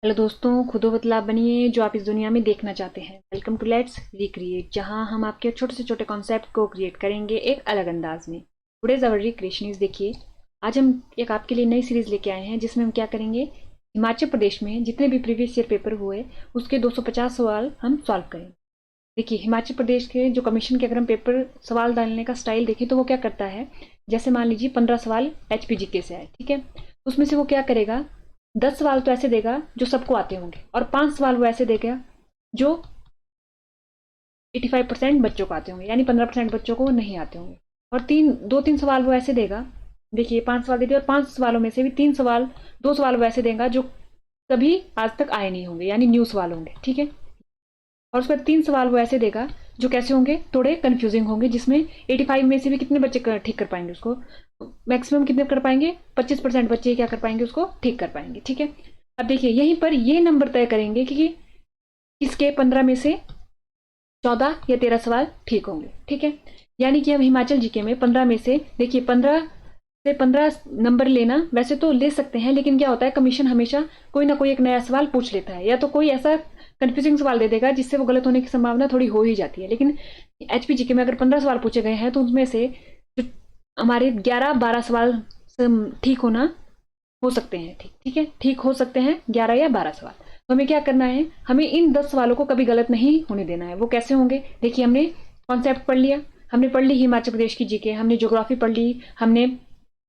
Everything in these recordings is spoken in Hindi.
हेलो दोस्तों, खुदो बदलाव बनिए जो आप इस दुनिया में देखना चाहते हैं। वेलकम टू लेट्स रिक्रिएट, जहां हम आपके छोटे से छोटे कॉन्सेप्ट को क्रिएट करेंगे एक अलग अंदाज में। टुडेज आवर रिक्रिएशन इज, देखिए आज हम एक आपके लिए नई सीरीज लेके आए हैं जिसमें हम क्या करेंगे, हिमाचल प्रदेश में जितने भी प्रीवियस ईयर पेपर हुए उसके 250 सवाल हम सॉल्व करेंगे। देखिए हिमाचल प्रदेश के जो कमीशन के अगर हम पेपर सवाल डालने का स्टाइल देखें तो वो क्या करता है, जैसे मान लीजिए 15 सवाल HPGK से आए, ठीक है, उसमें से वो क्या करेगा, 10 सवाल तो ऐसे देगा जो सबको आते होंगे और 5 सवाल वो ऐसे देगा जो 85% बच्चों को आते होंगे, यानी 15% बच्चों को नहीं आते होंगे। और 2-3 सवाल वो ऐसे देगा, देखिए 5 सवाल दे दिए और 5 सवालों में से भी 3 सवाल 2 सवाल वो ऐसे देगा जो कभी आज तक आए नहीं होंगे, यानी न्यू सवाल होंगे, ठीक है। और उसके बाद 3 सवाल वो ऐसे देगा जो कैसे होंगे, थोड़े कंफ्यूजिंग होंगे, जिसमें 85 में से भी कितने बच्चे ठीक कर पाएंगे उसको, मैक्सिमम कितने कर पाएंगे, 25% बच्चे क्या कर पाएंगे, उसको ठीक कर पाएंगे, ठीक है। अब देखिए यहीं पर ये नंबर तय करेंगे कि किसके 15 में से 14 या 13 सवाल ठीक होंगे, ठीक है। यानी कि अब हिमाचल जीके में 15 में से, देखिए 15 नंबर लेना वैसे तो ले सकते हैं, लेकिन क्या होता है, कमीशन हमेशा कोई ना कोई एक नया सवाल पूछ लेता है, या तो कोई ऐसा कंफ्यूजिंग सवाल दे देगा जिससे वो गलत होने की संभावना थोड़ी हो ही जाती है। लेकिन HPGK में अगर 15 सवाल पूछे गए हैं तो उनमें से जो हमारे 11-12 सवाल ठीक होना हो सकते हैं, ठीक है, ठीक हो सकते हैं 11 या 12 सवाल। तो हमें क्या करना है, हमें इन 10 सवालों को कभी गलत नहीं होने देना है। वो कैसे होंगे, देखिए हमने कॉन्सेप्ट पढ़ लिया, हमने पढ़ ली हिमाचल प्रदेश की जीके, हमने ज्योग्राफी पढ़ ली, हमने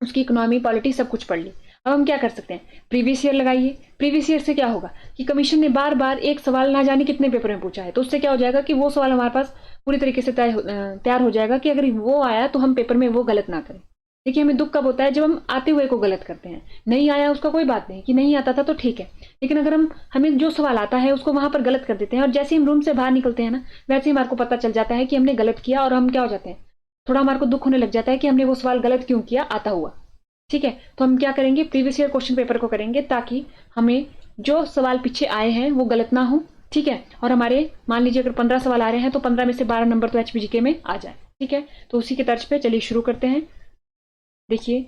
उसकी इकोनॉमी पॉलिटी सब कुछ पढ़ ली। अब हम क्या कर सकते हैं, प्रीवियस ईयर लगाइए। प्रीवियस ईयर से क्या होगा कि कमीशन ने बार बार एक सवाल ना जाने कितने पेपर में पूछा है, तो उससे क्या हो जाएगा कि वो सवाल हमारे पास पूरी तरीके से तैयार हो जाएगा कि अगर वो आया तो हम पेपर में वो गलत ना करें। देखिए हमें दुख कब होता है, जब हम आते हुए को गलत करते हैं। नहीं आया उसका कोई बात नहीं, कि नहीं आता था तो ठीक है, लेकिन अगर हमें जो सवाल आता है उसको वहां पर गलत कर देते हैं और जैसे हम रूम से बाहर निकलते हैं ना, वैसे ही हमारे को पता चल जाता है कि हमने गलत किया, और हम क्या हो जाते हैं, थोड़ा हमारे को दुख होने लग जाता है कि हमने वो सवाल गलत क्यों किया आता हुआ, ठीक है। तो हम क्या करेंगे, प्रीवियस ईयर क्वेश्चन पेपर को करेंगे ताकि हमें जो सवाल पीछे आए हैं वो गलत ना हो, ठीक है। और हमारे मान लीजिए अगर 15 सवाल आ रहे हैं तो 15 में से 12 नंबर तो HPGK में आ जाए, ठीक है। तो उसी के तर्ज पे चलिए शुरू करते हैं। देखिए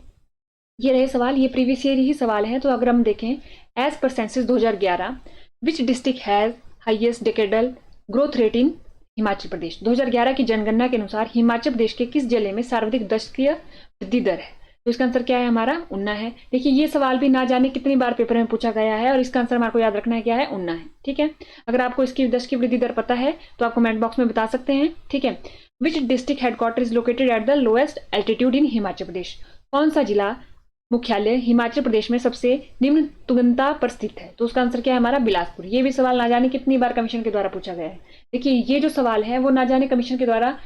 ये रहे सवाल, ये प्रीवियस ईयर ही सवाल है। तो अगर हम देखें, as per census 2011 which district has highest decadal growth rate in Himachal Pradesh. 2011 की जनगणना के अनुसार हिमाचल प्रदेश के किस जिले में सर्वाधिक दशकीय वृद्धि दर है। तो इसका आंसर क्या है, हमारा ऊना है। देखिए ये सवाल भी ना जाने कितनी बार पेपर में पूछा गया है और इसका आंसर हमारे को याद रखना है, क्या है, ऊना है, ठीक है। अगर आपको इसकी दशकीय वृद्धि दर पता है तो आप कमेंट बॉक्स में बता सकते हैं, ठीक है। Which district headquarter is located at the lowest altitude in Himachal Pradesh. कौन सा जिला मुख्यालय हिमाचल प्रदेश में सबसे निम्न तुंगनता पर स्थित है। तो उसका आंसर क्या है, हमारा बिलासपुर। ये भी सवाल ना जाने कितनी बार कमीशन के द्वारा पूछा गया है। देखिए ये जो सवाल है वो ना जाने कमीशन के द्वारा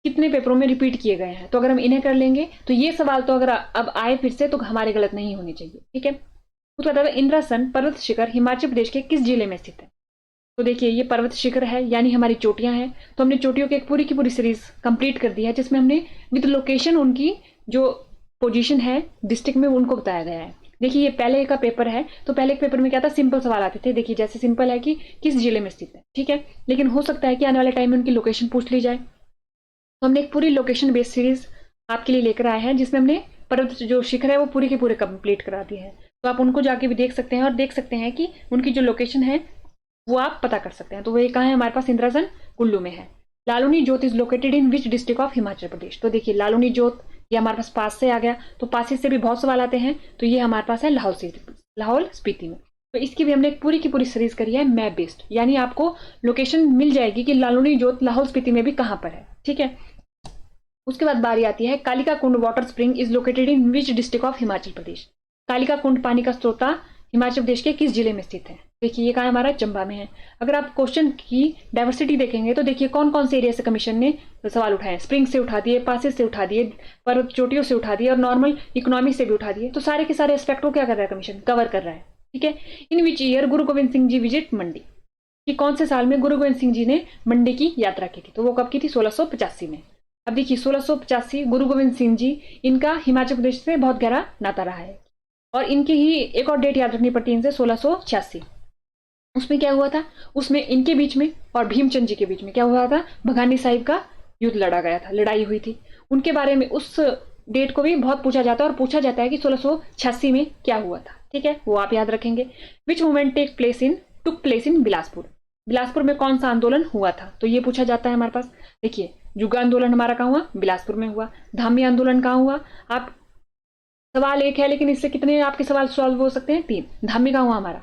कितने पेपरों में रिपीट किए गए हैं, तो अगर हम इन्हें कर लेंगे तो ये सवाल तो अगर अब आए फिर से तो हमारे गलत नहीं होने चाहिए, ठीक है। उसके बाद इंद्रासन पर्वत शिखर हिमाचल प्रदेश के किस जिले में स्थित है। तो देखिए ये पर्वत शिखर है, यानी हमारी चोटियां हैं। तो हमने चोटियों की एक पूरी की पूरी सीरीज कंप्लीट कर दी है, जिसमें हमने विद लोकेशन उनकी जो पोजीशन है डिस्ट्रिक्ट में उनको बताया गया है। देखिए ये पहले का पेपर है, तो पहले के पेपर में क्या था, सिंपल सवाल आते थे। देखिए जैसे सिंपल है कि किस जिले में स्थित है, ठीक है, लेकिन हो सकता है कि आने वाले टाइम में उनकी लोकेशन पूछ ली जाए। तो हमने एक पूरी लोकेशन बेस्ड सीरीज आपके लिए लेकर आए हैं, जिसमें हमने पर्वत जो शिखर है वो पूरी के पूरे कंप्लीट करा दिए हैं। तो आप उनको जाके भी देख सकते हैं और देख सकते हैं कि उनकी जो लोकेशन है वो आप पता कर सकते हैं। तो वो कहाँ है, हमारे पास इंद्रासन कुल्लू में है। Laluni Jot is located in which district of Himachal Pradesh. तो देखिए लालूनी जोत ये हमारे पास से आ गया, तो पास से भी बहुत सवाल आते हैं, तो ये हमारे पास है लाहौल स्पीति में। तो इसकी भी हमने एक पूरी की पूरी सीरीज करी है मैप बेस्ड, यानी आपको लोकेशन मिल जाएगी कि लालूनी जोत लाहौल स्पीति में भी कहाँ पर है, ठीक है। उसके बाद बारी आती है, Kalika Kund water spring is located in which district of Himachal Pradesh. Kalika Kund पानी का स्रोता हिमाचल प्रदेश के किस जिले में स्थित है। देखिए ये कहाँ हमारा चंबा में है। अगर आप क्वेश्चन की डाइवर्सिटी देखेंगे तो देखिए कौन कौन से एरिया से कमीशन ने सवाल उठाए, स्प्रिंग से उठा दिए, पासेस से उठा दिए, पर्वत चोटियों से उठा दिए और नॉर्मल इकोनॉमी से भी उठा दिए। तो सारे के सारे एस्पेक्ट को क्या कर रहा है, कमीशन कवर कर रहा है, ठीक है। इन which year Guru Govind Singh ji visit मंडी, कि कौन से साल में गुरु गोविंद सिंह जी ने मंडी की यात्रा की थी। तो वो कब की थी, 1685 में। अब देखिए 1685 गुरु गोविंद सिंह जी, इनका हिमाचल प्रदेश से बहुत गहरा नाता रहा है। और इनकी ही एक और डेट याद रखनी पड़ती है इनसे, 1686। उसमें क्या हुआ था, उसमें इनके बीच में और भीमचंद जी के बीच में क्या हुआ था, भगानी साहिब का युद्ध लड़ा गया था, लड़ाई हुई थी। उनके बारे में उस डेट को भी बहुत पूछा जाता है और पूछा जाता है कि 1686 में क्या हुआ था, ठीक है, वो आप याद रखेंगे। विच movement took place in Bilaspur, Bilaspur में कौन सा आंदोलन हुआ था, तो ये पूछा जाता है हमारे पास। देखिए जुग्गा आंदोलन हमारा कहाँ हुआ, बिलासपुर में हुआ। धामी आंदोलन कहाँ हुआ, आप सवाल एक है लेकिन इससे कितने आपके सवाल सॉल्व हो सकते हैं, 3। धामी कहाँ हुआ हमारा,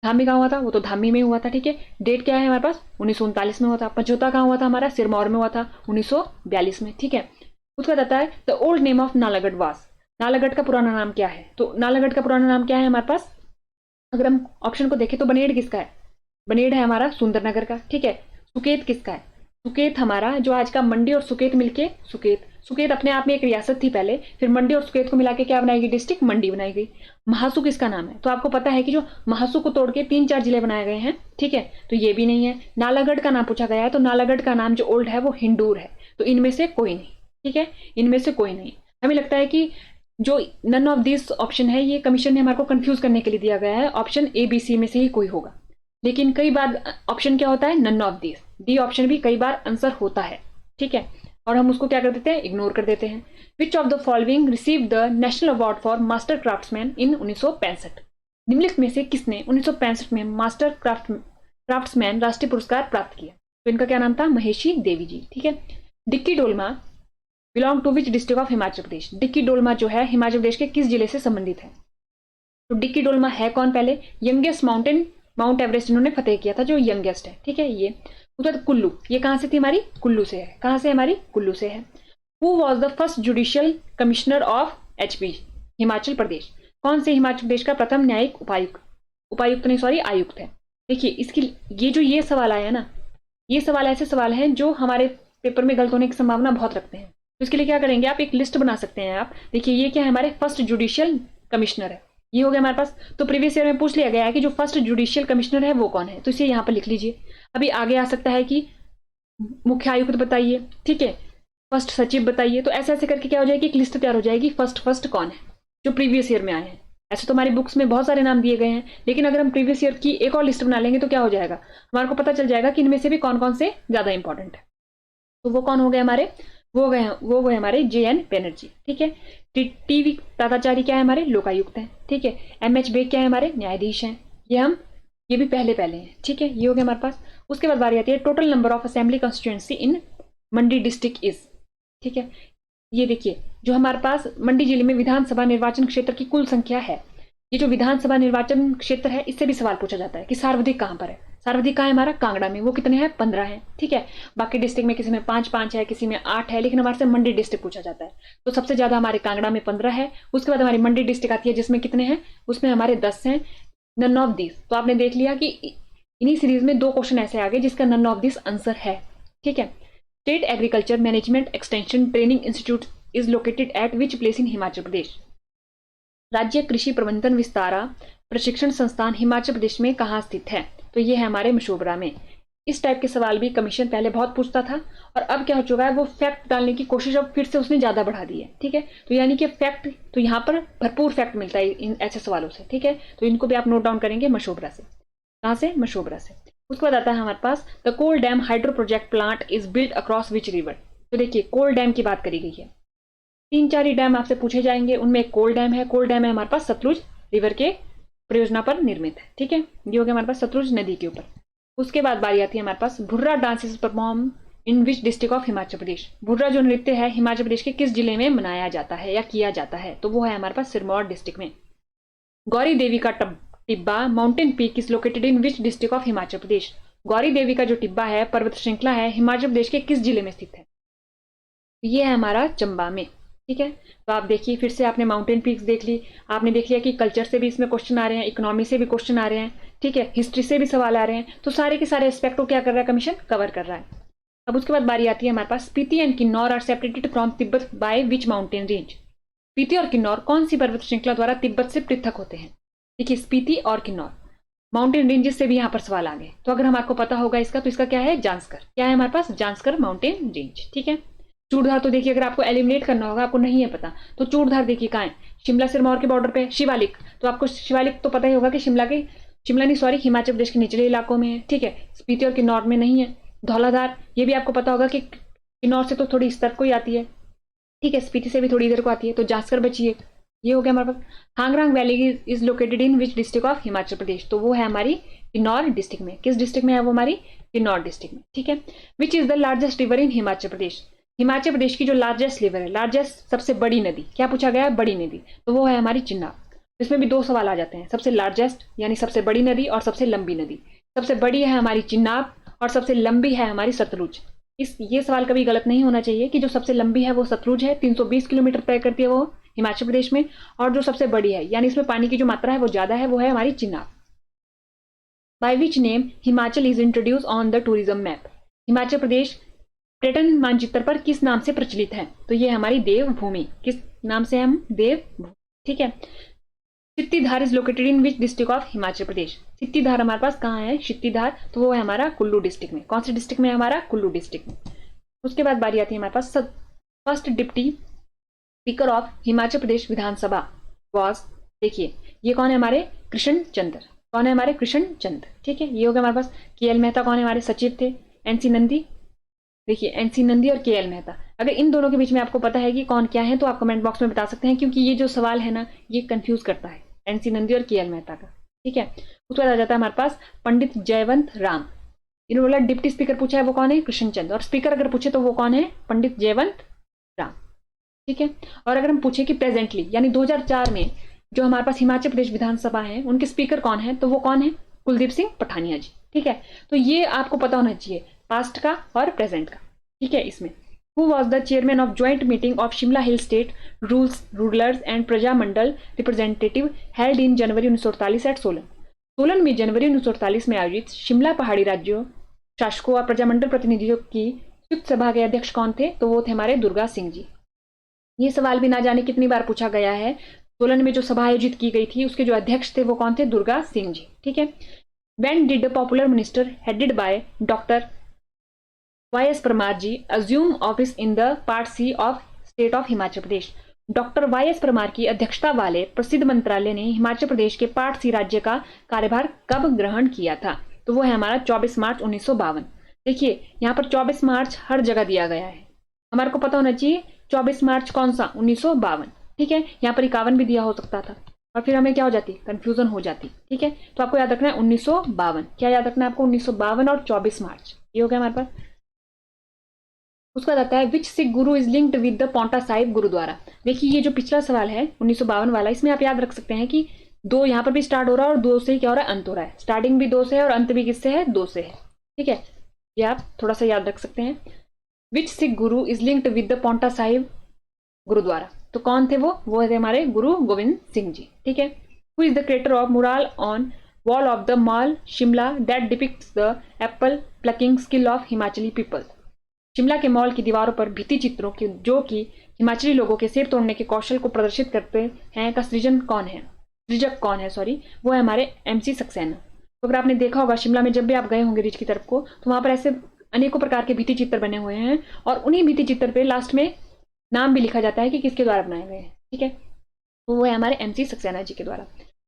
धामी कहाँ हुआ था, वो तो धामी में हुआ था, ठीक है। डेट क्या है हमारे पास, 1939 में हुआ था। पचौता कहाँ हुआ था हमारा, सिरमौर में हुआ था 1942 में, ठीक है। उसका बताता है the old name of Nalagarh वास, नालागढ़ का पुराना नाम क्या है, तो नालागढ़ का पुराना नाम क्या है हमारे पास, अगर हम ऑप्शन को देखें तो बनेड़ किसका है, बनेड़ है हमारा सुंदरनगर का, ठीक है। सुकेत किसका है, सुकेत हमारा जो आज का मंडी और सुकेत मिलके सुकेत, सुकेत अपने आप में एक रियासत थी पहले, फिर मंडी और सुकेत को मिला के क्या बनाई गई, डिस्ट्रिक्ट मंडी बनाई गई। महासू किसका नाम है, तो आपको पता है कि जो महासू को तोड़ के 3-4 जिले बनाए गए हैं, ठीक है, तो ये भी नहीं है। नालागढ़ का नाम पूछा गया है, तो नालागढ़ का नाम जो ओल्ड है वो हिंडूर है, तो इनमें से कोई नहीं, ठीक है, इनमें से कोई नहीं। हमें लगता है कि जो नन ऑफ दिस ऑप्शन है ये कमीशन ने हमारे को कंफ्यूज करने के लिए दिया गया है, ऑप्शन ए बी सी में से ही कोई होगा। लेकिन कई बार ऑप्शन क्या होता है, none of this, D option भी कई बार आंसर होता है, ठीक है, और हम उसको क्या कर देते हैं, इग्नोर कर देते हैं। Which of the following receive the national award for master craftsman in 1965, निम्नलिखित में से किसने 1965 में मास्टर क्राफ्ट्समैन राष्ट्रीय पुरस्कार प्राप्त किया, तो इनका क्या नाम था, महेशी देवी जी, ठीक है। Dicky Dolma belong to which district of Himachal Pradesh, Dicky Dolma जो है हिमाचल प्रदेश के किस जिले से संबंधित है, तो डिक्की डोलमा है कौन, पहले यंगेस्ट माउंटेन, माउंट एवरेस्ट इन्होंने फतेह किया था, जो यंगेस्ट है, ठीक है। ये उसके बाद कुल्लू, ये कहां से थी हमारी, कुल्लू से है, कहां से हमारी, कुल्लू से है। Who was the first judicial commissioner of HP, Himachal Pradesh, कौन से हिमाचल प्रदेश का प्रथम न्यायिक उपायुक्त नहीं सॉरी आयुक्त है। देखिए इसकी ये सवाल आया ना, ये सवाल ऐसे सवाल हैं जो हमारे पेपर में गलत होने की संभावना बहुत रखते हैं, तो इसके लिए क्या करेंगे, आप एक लिस्ट बना सकते हैं आप। देखिए ये क्या है, हमारे फर्स्ट जुडिशियल कमिश्नर है, ये हो गया हमारे पास। तो प्रीवियस ईयर में पूछ लिया गया है कि जो फर्स्ट जुडिशियल कमिश्नर है वो कौन है, तो इसे यहाँ पर लिख लीजिए। अभी आगे आ सकता है कि मुख्य आयुक्त बताइए, ठीक है, फर्स्ट सचिव बताइए, तो ऐसे ऐसे करके क्या हो जाएगी, एक लिस्ट तैयार हो जाएगी, फर्स्ट कौन है जो प्रीवियस ईयर में आए हैं। ऐसे तो हमारी बुक्स में बहुत सारे नाम दिए गए हैं, लेकिन अगर हम प्रीवियस ईयर की एक और लिस्ट बना लेंगे तो क्या हो जाएगा, हमारे को पता चल जाएगा कि इनमें से भी कौन कौन से ज्यादा इंपॉर्टेंट है। तो वो कौन हो गए हमारे, वो गए हमारे JN बैनर्जी, ठीक है। टीवी ताताचारी क्या है हमारे, लोकायुक्त हैं, ठीक है। MH बेग क्या है हमारे, न्यायाधीश हैं। ये भी पहले हैं, ठीक है, ये हो गया हमारे पास। उसके बाद बारी आती है total number of assembly constituency in Mandi district is, ठीक है। ये देखिए जो हमारे पास मंडी जिले में विधानसभा निर्वाचन क्षेत्र की कुल संख्या है, ये जो विधानसभा निर्वाचन क्षेत्र है इससे भी सवाल पूछा जाता है कि सर्वाधिक कहां पर है, सर्वाधिक कहां है हमारा, कांगड़ा में, वो कितने हैं, 15 हैं, ठीक है। बाकी डिस्ट्रिक्ट में किसी में 5 है, किसी में 8 है, लेकिन हमारे से मंडी डिस्ट्रिक्ट पूछा जाता है, तो सबसे ज्यादा हमारे कांगड़ा में 15 है। उसके बाद हमारी मंडी डिस्ट्रिक्ट आती है जिसमें कितने हैं, उसमें हमारे 10 हैं। नन ऑफ दिस, तो आपने देख लिया कि इन्हीं सीरीज में 2 क्वेश्चन ऐसे आ गए जिसका नन ऑफ दिस आंसर है, ठीक है। State agriculture management extension training institute is located at which place in Himachal Pradesh, राज्य कृषि प्रबंधन विस्तारा प्रशिक्षण संस्थान हिमाचल प्रदेश में कहाँ स्थित है, तो ये है हमारे मशोबरा में। इस टाइप के सवाल भी कमीशन पहले बहुत पूछता था, और अब क्या हो चुका है, वो फैक्ट डालने की कोशिश अब फिर से उसने ज्यादा बढ़ा दी है, ठीक है। तो यानी कि फैक्ट, तो यहाँ पर भरपूर फैक्ट मिलता है इन ऐसे सवालों से, ठीक है। तो इनको भी आप नोट डाउन करेंगे मशोबरा से, कहाँ से, मशोबरा से। उसके बाद आता है हमारे पास the Kol dam hydro project plant is built across which river, तो देखिए कोल डैम की बात करी गई है, 3-4 ही डैम आपसे पूछे जाएंगे, उनमें एक कोल डैम है, कोल डैम है हमारे पास सतलुज रिवर के परियोजना पर निर्मित है, ठीक है। ये हो गया हमारे पास सतलुज नदी के ऊपर। उसके बाद बारी आती है हमारे पास Bhurra dances perform in which district of Himachal Pradesh, Bhurra जो नृत्य है हिमाचल प्रदेश के किस जिले में मनाया जाता है या किया जाता है, तो वो है हमारे पास सिरमौर डिस्ट्रिक्ट में। गौरी देवी का Tibba mountain peak is located in which district of Himachal Pradesh, Gauri Devi का जो टिब्बा है पर्वत श्रृंखला है हिमाचल प्रदेश के किस जिले में स्थित है, ये है हमारा चंबा में, ठीक है। तो आप देखिए फिर से आपने माउंटेन पीक्स देख ली, आपने देख लिया कि कल्चर से भी इसमें क्वेश्चन आ रहे हैं, इकोनॉमी से भी क्वेश्चन आ रहे हैं, ठीक है, हिस्ट्री से भी सवाल आ रहे हैं, तो सारे के सारे एस्पेक्ट को क्या कर रहा है कमीशन, कवर कर रहा है। अब उसके बाद बारी आती है हमारे पास Spiti and Kinnaur are separated from Tibet by which mountain range, Spiti और किन्नौर कौन सी पर्वत श्रृंखला द्वारा तिब्बत से पृथक होते हैं। देखिए स्पीति और किन्नौर माउंटेन रेंजेस से भी यहाँ पर सवाल आ गए, तो अगर हम आपको पता होगा इसका, तो इसका क्या है, जांस्कर, क्या है हमारे पास, जांस्कर माउंटेन रेंज, ठीक है। चूड़धार तो देखिए अगर आपको एलिमिनेट करना होगा, आपको नहीं है पता, तो चूड़धार देखिए कहाँ है, शिमला सिरमौर के बॉर्डर पे। शिवालिक, तो आपको शिवालिक तो पता ही होगा कि शिमला नहीं सॉरी हिमाचल प्रदेश के निचले इलाकों में है, ठीक है। स्पीति और किन्नौर में नहीं है। धौलाधार, ये भी आपको पता होगा कि किन्नौर से तो थोड़ी इस तरफ को ही आती है, ठीक है, स्पीति से भी थोड़ी इधर को आती है, तो जांस्कर बची है। ये हो गया हमारे पास। Khangrang valley is located in which district of Himachal Pradesh, तो वो है हमारी किन्नौर डिस्ट्रिक्ट में। किस डिस्ट्रिक्ट में है वो हमारी? किन्नौर डिस्ट्रिक्ट में, ठीक है। Which is the largest river in Himachal Pradesh, Himachal Pradesh की जो लार्जेस्ट रिवर है, लार्जेस्ट सबसे बड़ी नदी, क्या पूछा गया है? बड़ी नदी, तो वो है हमारी चिनाब। इसमें भी दो सवाल आ जाते हैं, सबसे लार्जेस्ट यानी सबसे बड़ी नदी और सबसे लंबी नदी। सबसे बड़ी है हमारी चिनाब और सबसे लंबी है हमारी सतलुज। ये सवाल कभी गलत नहीं होना चाहिए कि जो सबसे लंबी है वो सतलुज है, 320 किलोमीटर तय करती है वो हिमाचल प्रदेश में, और जो सबसे बड़ी है यानी इसमें पानी की जो मात्रा है वो ज्यादा है, वो है हमारी Chenab. By which name Himachal is introduce on the tourism map, Himachal Pradesh पर्यटन मानचित्र पर किस नाम से प्रचलित है? तो ये हमारी देवभूमि। किस नाम से? हम देवभूमि, ठीक है। Sittidhar is located in which district of Himachal Pradesh, Sittidhar हमारे पास कहाँ है? सित्तीधार, तो वो है हमारा कुल्लू डिस्ट्रिक्ट में। कौन से डिस्ट्रिक्ट में है? हमारा कुल्लू डिस्ट्रिक्ट में। उसके बाद बारी आती है हमारे पास first deputy speaker of Himachal Pradesh Vidhan Sabha was, देखिए ये कौन है? हमारे कृष्ण चंद्र। कौन है? हमारे कृष्ण चंद्र, ठीक है। ये हो गया हमारे पास। के.एल. मेहता कौन है? हमारे सचिव थे। एनसी नंदी, देखिए एनसी नंदी और के.एल. मेहता। अगर इन दोनों के बीच में आपको पता है कि कौन क्या है तो आप कमेंट बॉक्स में बता सकते हैं, क्योंकि ये जो सवाल है ना ये कंफ्यूज करता है एनसी नंदी और के.एल. मेहता का, ठीक है। उसके बाद आ जाता है हमारे पास पंडित जयवंत राम। इन्होंने बोला डिप्टी स्पीकर पूछा है वो कौन है? कृष्णचंद। और स्पीकर अगर पूछे तो वो कौन है? पंडित जयवंत राम, ठीक है। और अगर हम पूछे कि प्रेजेंटली यानी 2004 में जो हमारे पास हिमाचल प्रदेश विधानसभा है उनके स्पीकर कौन है, तो वो कौन है? कुलदीप सिंह पठानिया जी, ठीक है। तो ये आपको पता होना चाहिए पास्ट का और प्रेजेंट का, ठीक है। इसमें who was the chairman of joint meeting of Shimla hill state rulers and Praja Mandal representative held in January 1948 at Solan, Solan में जनवरी 1948 में आयोजित शिमला पहाड़ी राज्यों शासकों और प्रजामंडल प्रतिनिधियों की संयुक्त सभा के अध्यक्ष कौन थे? तो वो थे हमारे दुर्गा सिंह जी। ये सवाल भी ना जाने कितनी बार पूछा गया है। सोलन में जो सभा आयोजित की गई थी उसके जो अध्यक्ष थे वो कौन थे? दुर्गा सिंह जी, ठीक है। When did the popular minister headed by Dr. Y.S. Parmar ji assume office in the Part C of State of Himachal Pradesh, doctor Y S. Parmar की अध्यक्षता वाले प्रसिद्ध मंत्रालय ने हिमाचल प्रदेश के पार्ट सी राज्य का कार्यभार कब ग्रहण किया था? तो वो है हमारा 24 मार्च 1952। देखिए यहाँ पर 24 मार्च हर जगह दिया गया है, हमारे को पता होना चाहिए 24 मार्च कौन सा? 1952, ठीक है। यहाँ पर 51 भी दिया हो सकता था और फिर हमें क्या हो जाती? कंफ्यूजन हो जाती, ठीक है। तो आपको याद रखना है 1952। क्या याद रखना है आपको? 1952 और 24 मार्च, ये हो गया हमारे पास। उसका आता है which Sikh guru is linked with the Paonta Sahib gurdwara. देखिए ये जो पिछला सवाल है 1952 वाला, इसमें आप याद रख सकते हैं कि दो यहाँ पर भी स्टार्ट हो रहा है और दो से ही क्या हो रहा है? अंत हो रहा है। स्टार्टिंग भी दो से है और अंत भी किससे है? दो से है, ठीक है। ये आप थोड़ा सा याद रख सकते हैं। Which Sikh guru is linked with the Paonta Sahib gurdwara, तो कौन थे वो थे हमारे गुरु गोविंद सिंह जी, ठीक है। Who is the creator of mural on wall of the mall Shimla that depicts the Apple plucking skill of Himachali people, Shimla के मॉल की दीवारों पर भित्ति चित्रों के जो कि हिमाचली लोगों के सेब तोड़ने के कौशल को प्रदर्शित करते हैं का सृजक कौन है? सॉरी, वो है हमारे एमसी सक्सेना। तो अगर आपने देखा होगा शिमला में जब भी आप गए होंगे रिच की तरफ को, तो वहां पर ऐसे अनेकों प्रकार के भित्ति चित्र बने हुए हैं और उन्हीं भित्ति चित्र पे लास्ट में नाम भी लिखा जाता है कि किसके द्वारा बनाए गए हैं, ठीक है। तो वो है हमारे एमसी सक्सेना जी के द्वारा।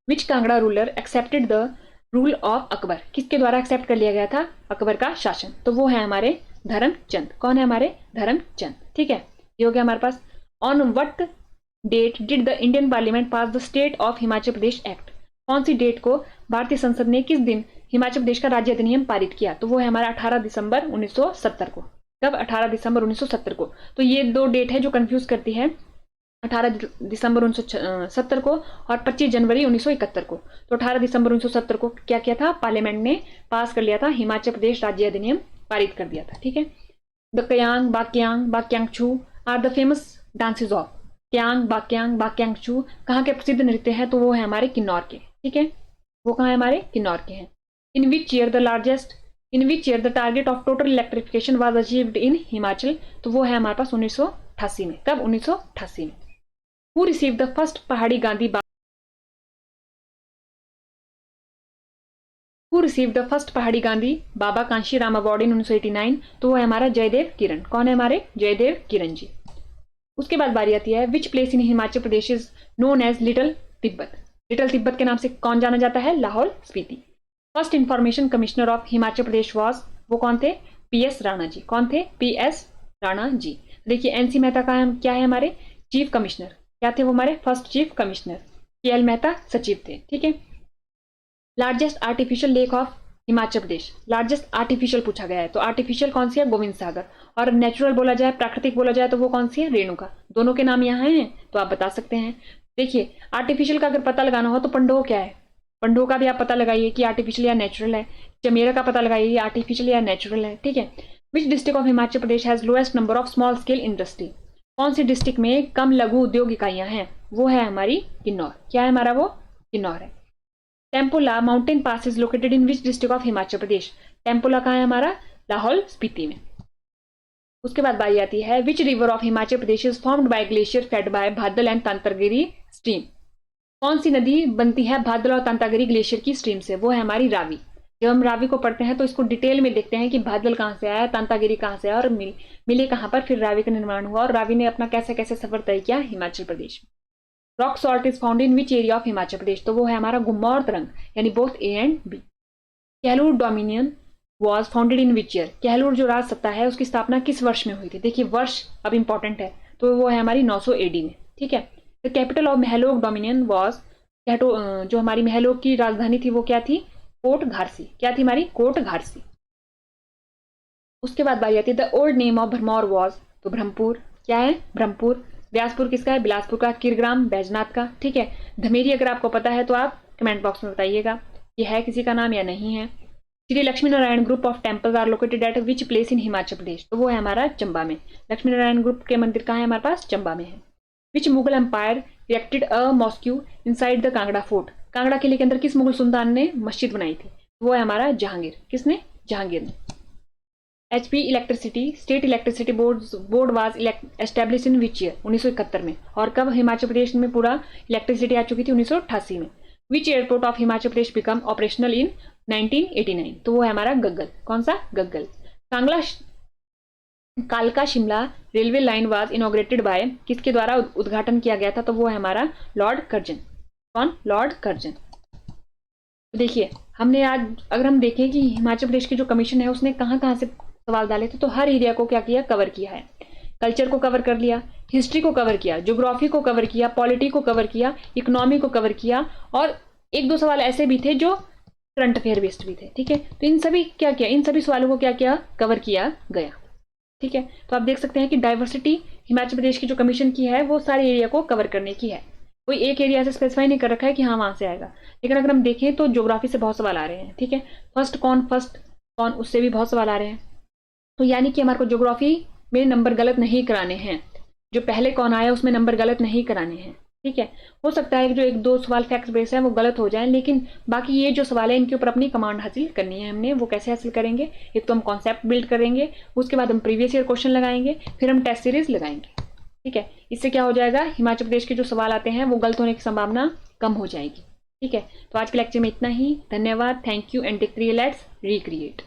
Which Kangra ruler accepted the rule of Akbar, किसके द्वारा एक्सेप्ट कर लिया गया था अकबर का शासन? तो वो है हमारे धर्मचंद। कौन है? हमारे धर्मचंद, ठीक है। ये हो गया हमारे पास। On what date did the Indian parliament pass the state of Himachal Pradesh act, कौन सी डेट को भारतीय संसद ने किस दिन हिमाचल प्रदेश का राज्य अधिनियम पारित किया? तो वो है हमारा 18 दिसंबर 1970 को। कब? 18 दिसंबर 1970 को। तो ये दो डेट है जो कंफ्यूज करती है, 18 दिसंबर 1970 को और 25 जनवरी 1971 को। तो 18 दिसंबर 1970 को क्या किया था? पार्लियामेंट ने पास कर लिया था, हिमाचल प्रदेश राज्य अधिनियम पारित कर दिया था, ठीक है। The Kayang, Bakayang, Bakayangchhu are the famous dances of, Kayang, Bakayang, Bakayangchhu कहाँ के प्रसिद्ध नृत्य है? तो वो है हमारे किन्नौर के, ठीक है। वो कहाँ है? हमारे किन्नौर के हैं। In which year the target of total electrification was achieved in Himachal, तो वो है हमारे पास 1988 में। कब? 1988 में। हु रिसीव द फर्स्ट पहाड़ी Gandhi who receive the first पहाड़ी गांधी बाबा कांशीराम अवार्ड इन 1989, तो वो है हमारा जयदेव किरण। कौन है? हमारे जयदेव किरण जी। उसके बाद बारी आती है which place in Himachal Pradesh is known as little Tibet, little Tibet के नाम से कौन जाना जाता है? Lahaul Spiti. First information commissioner of Himachal Pradesh was, वो कौन थे? पीएस राणा जी। कौन थे? पीएस राणा जी। देखिए एनसी मेहता का क्या है? हमारे चीफ कमिश्नर। क्या थे वो हमारे फर्स्ट चीफ कमिश्नर, के एल मेहता सचिव थे। ठीक है। Largest artificial lake of Himachal Pradesh, largest artificial पूछा गया है तो आर्टिफिशियल कौन सी है, गोविंद सागर। और नेचुरल बोला जाए, प्राकृतिक बोला जाए तो वो कौन सी है, रेणुका। दोनों के नाम यहाँ हैं तो आप बता सकते हैं। देखिए आर्टिफिशियल का अगर पता लगाना हो तो पंडो क्या है, पंडो का भी आप पता लगाइए कि आर्टिफिशियल या नेचुरल है। चमेरा का पता लगाइए आर्टिफिशियल या नेचुरल है। ठीक है। Which district of Himachal Pradesh has lowest number of small scale industry, कौन सी डिस्ट्रिक्ट में कम लघु उद्योग इकाइयां हैं, वो है हमारी किन्नौर। क्या है हमारा वो, किन्नौर है। Tempola mountain pass is located in which district of Himachal Pradesh, Tempola कहाँ है हमारा, लाहौल स्पीति में। उसके बाद बारी आती है which river of Himachal Pradesh is formed by glacier fed by Bhadal and Tantagiri stream, कौन सी नदी बनती है भादल और तांतागिरी ग्लेशियर की स्ट्रीम से, वो है हमारी रावी। जब हम रावी को पढ़ते हैं तो इसको डिटेल में देखते हैं कि भादल कहाँ से आया, तांतागिरी कहाँ से आया और मिले कहाँ पर, फिर रावी का निर्माण हुआ और रावी ने अपना कैसे कैसे सफर तय किया हिमाचल प्रदेश में। Rock salt is found in which area of Himachal Pradesh, तो वो है हमारा गुम्मा और तरंग, यानी both A and B. Kahlur dominion was founded in which year, Kahlur जो राज सत्ता है उसकी स्थापना किस वर्ष में हुई थी। देखिए वर्ष अब इंपॉर्टेंट है, तो वो है हमारी 900 AD में। ठीक है। The capital of Mahlog dominion was, जो हमारी महलोक की राजधानी थी वो क्या थी, कोट घारसी। क्या थी हमारी, कोट घारसी। उसके बाद बारी आती है the old name of Bharmour was, तो ब्रह्मपुर। क्या है, ब्रह्मपुर। व्यासपुर किसका है, बिलासपुर का। किरग्राम बैजनाथ का। ठीक है। धमेरी अगर आपको पता है तो आप कमेंट बॉक्स में बताइएगा ये है किसी का नाम या नहीं है। Shri Lakshmi Narayan group of temples are located at which place in Himachal Pradesh, तो वो है हमारा चंबा में। लक्ष्मी नारायण ग्रुप के मंदिर कहाँ है हमारे पास, चंबा में है। Which Mughal empire erected a mosque inside the Kangra fort, Kangra किले के अंदर किस मुगल सुल्तान ने मस्जिद बनाई थी, वो है हमारा जहांगीर। किसने, जहांगीर ने। HP electricity state electricity board was establish in which year, 1971 में। और कब हिमाचल प्रदेश में पूरा इलेक्ट्रिसिटी आ चुकी थी, 1988 में। Which airport of Himachal Pradesh become operational in 1989, तो वो है हमारा गग्गल। कौन सा, गग्गल। कालका Shimla railway line was inaugurated bye, किसके द्वारा उद्घाटन किया गया था, तो वो है हमारा लॉर्ड कर्जन। कौन, लॉर्ड कर्जन। तो देखिए हमने आज अगर हम देखें कि हिमाचल प्रदेश की जो कमीशन है उसने कहाँ कहाँ से सवाल डाले थे, तो हर एरिया को क्या किया, कवर किया है। कल्चर को कवर कर लिया, हिस्ट्री को कवर किया, ज्योग्राफी को कवर किया, पॉलिटी को कवर किया, इकोनॉमी को कवर किया, और एक दो सवाल ऐसे भी थे जो करंट अफेयर बेस्ड भी थे। ठीक है। तो इन सभी क्या किया, इन सभी सवालों को क्या किया, कवर किया गया। ठीक है। तो आप देख सकते हैं कि डाइवर्सिटी हिमाचल प्रदेश की जो कमीशन की है वो सारे एरिया को कवर करने की है, कोई एक एरिया से स्पेसिफाई नहीं कर रखा है कि हाँ वहां से आएगा। लेकिन अगर हम देखें तो ज्योग्राफी से बहुत सवाल आ रहे हैं। ठीक है। फर्स्ट कौन उससे भी बहुत सवाल आ रहे हैं। तो यानी कि हमारे को ज्योग्राफी में नंबर गलत नहीं कराने हैं, जो पहले कौन आया उसमें नंबर गलत नहीं कराने हैं। ठीक है। हो सकता है कि जो एक दो सवाल फैक्ट बेस है वो गलत हो जाए, लेकिन बाकी ये जो सवाल है इनके ऊपर अपनी कमांड हासिल करनी है हमने। वो कैसे हासिल करेंगे, एक तो हम कॉन्सेप्ट बिल्ड करेंगे, उसके बाद हम प्रीवियस ईयर क्वेश्चन लगाएंगे, फिर हम टेस्ट सीरीज लगाएंगे। ठीक है। इससे क्या हो जाएगा, हिमाचल प्रदेश के जो सवाल आते हैं वो गलत होने की संभावना कम हो जाएगी। ठीक है। तो आज के लेक्चर में इतना ही। धन्यवाद, thank you and let's recreate.